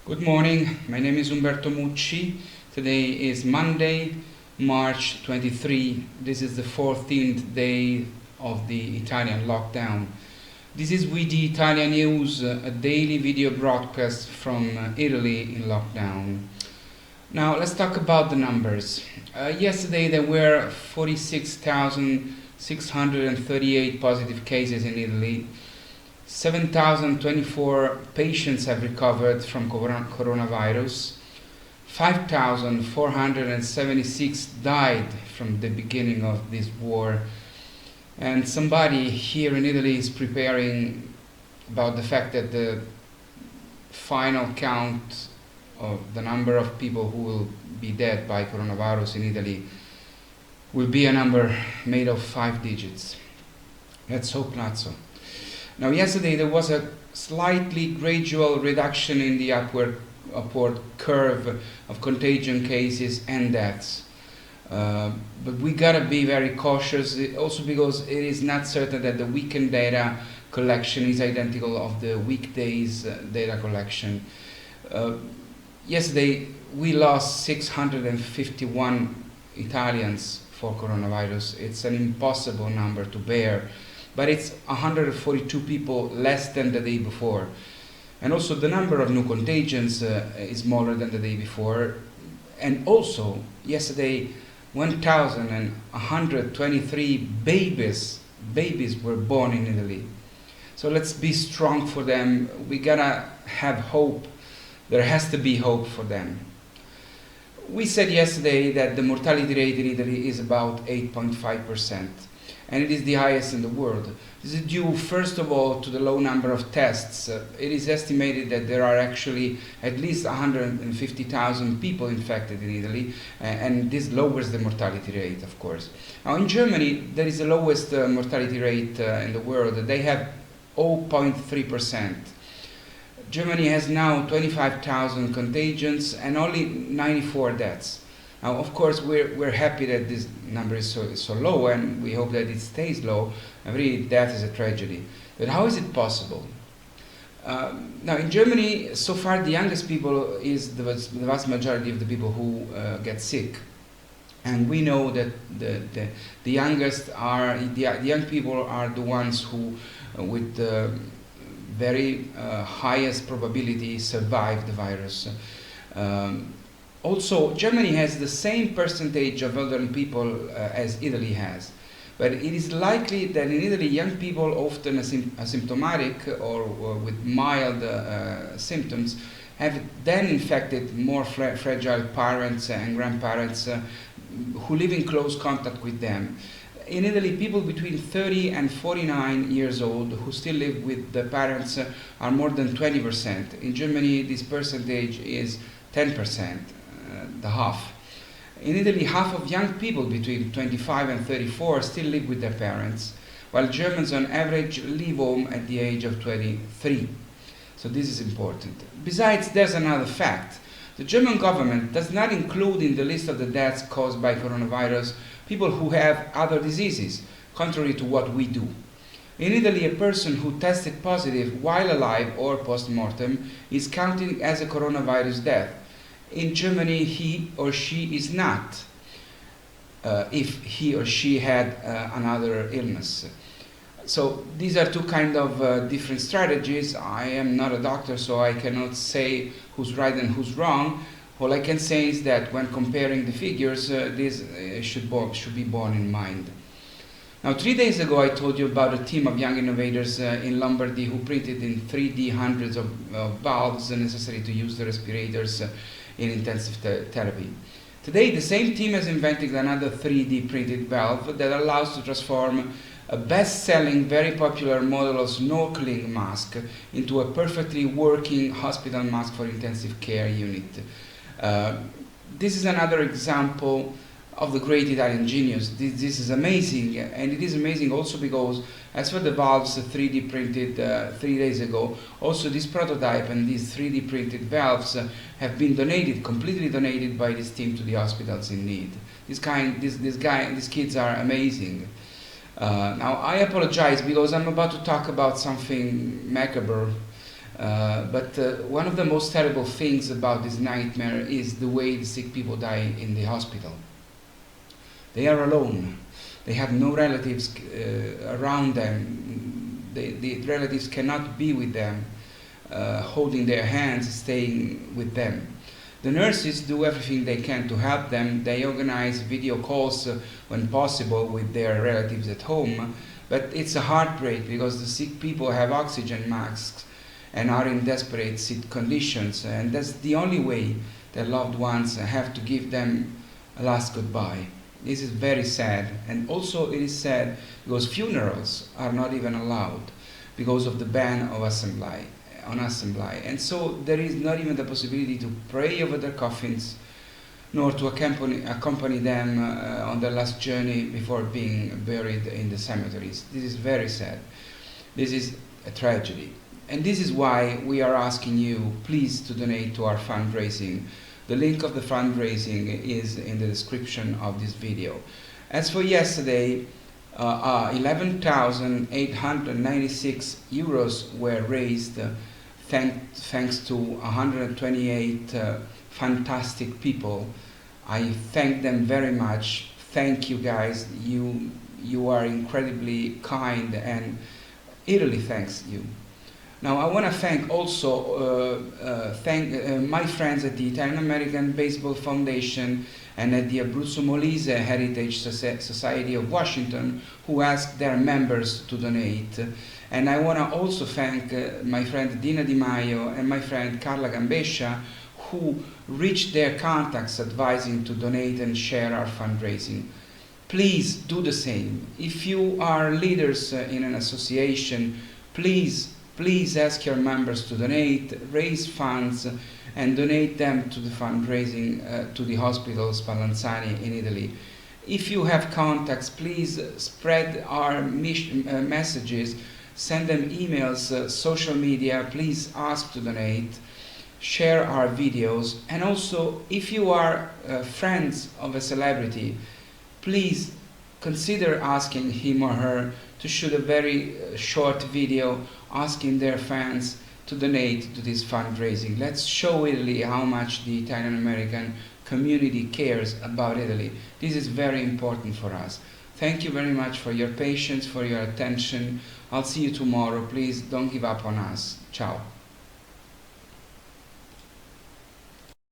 Good morning, my name is Umberto Mucci. Today is Monday, March 23. This is the 14th day of the Italian lockdown. This is with the ItaliaNews, a daily video broadcast from Italy in lockdown. Now let's talk about the numbers. Yesterday there were 46,638 positive cases in Italy. 7,024 patients have recovered from coronavirus. 5,476 died from the beginning of this war. And somebody here in Italy is preparing about the fact that the final count of the number of people who will be dead by coronavirus in Italy will be a number made of 5 digits. Let's hope not so. Now, yesterday there was a slightly gradual reduction in the upward curve of contagion cases and deaths. But we gotta be very cautious, also because it is not certain that the weekend data collection is identical of the weekdays data collection. Yesterday we lost 651 Italians for coronavirus. It's an impossible number to bear. But it's 142 people less than the day before. And also the number of new contagions is smaller than the day before. And also, yesterday, 1,123 babies were born in Italy. So let's be strong for them. We gotta have hope. There has to be hope for them. We said yesterday that the mortality rate in Italy is about 8.5%. And it is the highest in the world. This is due, first of all, to the low number of tests. It is estimated that there are actually at least 150,000 people infected in Italy, and this lowers the mortality rate, of course. Now, in Germany, there is the lowest mortality rate in the world. They have 0.3%. Germany has now 25,000 contagions and only 94 deaths. Now, of course, we're happy that this number is so low, and we hope that it stays low. Every death is a tragedy. But how is it possible? Now, in Germany, so far, the youngest people is the vast majority of the people who get sick. And we know that the youngest are, the young people are the ones who, with the very highest probability, survive the virus. Also, Germany has the same percentage of elderly people as Italy has. But it is likely that in Italy, young people, often asymptomatic or with mild symptoms, have then infected more fragile parents and grandparents who live in close contact with them. In Italy, people between 30 and 49 years old who still live with the parents are more than 20%. In Germany, this percentage is 10%. The half. In Italy, half of young people between 25 and 34 still live with their parents, while Germans on average leave home at the age of 23. So this is important. Besides, there's another fact. The German government does not include in the list of the deaths caused by coronavirus people who have other diseases, contrary to what we do. In Italy, a person who tested positive while alive or post-mortem is counted as a coronavirus death. In Germany, he or she is not, if he or she had another illness. So these are two kind of different strategies. I am not a doctor, so I cannot say who's right and who's wrong. All I can say is that when comparing the figures, this should be borne in mind. Now, 3 days ago, I told you about a team of young innovators in Lombardy who printed in 3D hundreds of valves necessary to use the respirators in intensive therapy. Today, the same team has invented another 3D printed valve that allows to transform a best-selling, very popular model of snorkeling mask into a perfectly working hospital mask for intensive care unit. This is another example of the great Italian genius. This is amazing, and it is amazing also because, as for the valves 3D printed 3 days ago, also this prototype and these 3D printed valves have been completely donated by this team to the hospitals in need. These kids are amazing. Now, I apologize because I'm about to talk about something macabre. But one of the most terrible things about this nightmare is the way the sick people die in the hospital. They are alone. They have no relatives around them. The relatives cannot be with them, holding their hands, staying with them. The nurses do everything they can to help them. They organize video calls when possible with their relatives at home. But it's a heartbreak because the sick people have oxygen masks and are in desperate sick conditions, and that's the only way their loved ones have to give them a last goodbye. This is very sad, and also it is sad because funerals are not even allowed because of the ban of assembly, and so there is not even the possibility to pray over their coffins, nor to accompany them on their last journey before being buried in the cemeteries. This is very sad. This is a tragedy. And this is why we are asking you, please, to donate to our fundraising. The link of the fundraising is in the description of this video. As for yesterday, 11,896 euros were raised thanks to 128 fantastic people. I thank them very much. Thank you guys. You are incredibly kind, and Italy thanks you. Now I want to thank also my friends at the Italian American Baseball Foundation and at the Abruzzo Molise Heritage Society of Washington, who asked their members to donate. And I want to also thank my friend Dina Di Maio and my friend Carla Gambescia, who reached their contacts advising to donate and share our fundraising. Please do the same. If you are leaders in an association, please ask your members to donate, raise funds, and donate them to the fundraising to the hospital Spallanzani in Italy. If you have contacts, please spread our messages, send them emails, social media, please ask to donate, share our videos, and also if you are friends of a celebrity, please consider asking him or her to shoot a very short video asking their fans to donate to this fundraising. Let's show Italy how much the Italian American community cares about Italy. This is very important for us. Thank you very much for your patience, for your attention. I'll see you tomorrow. Please don't give up on us. Ciao.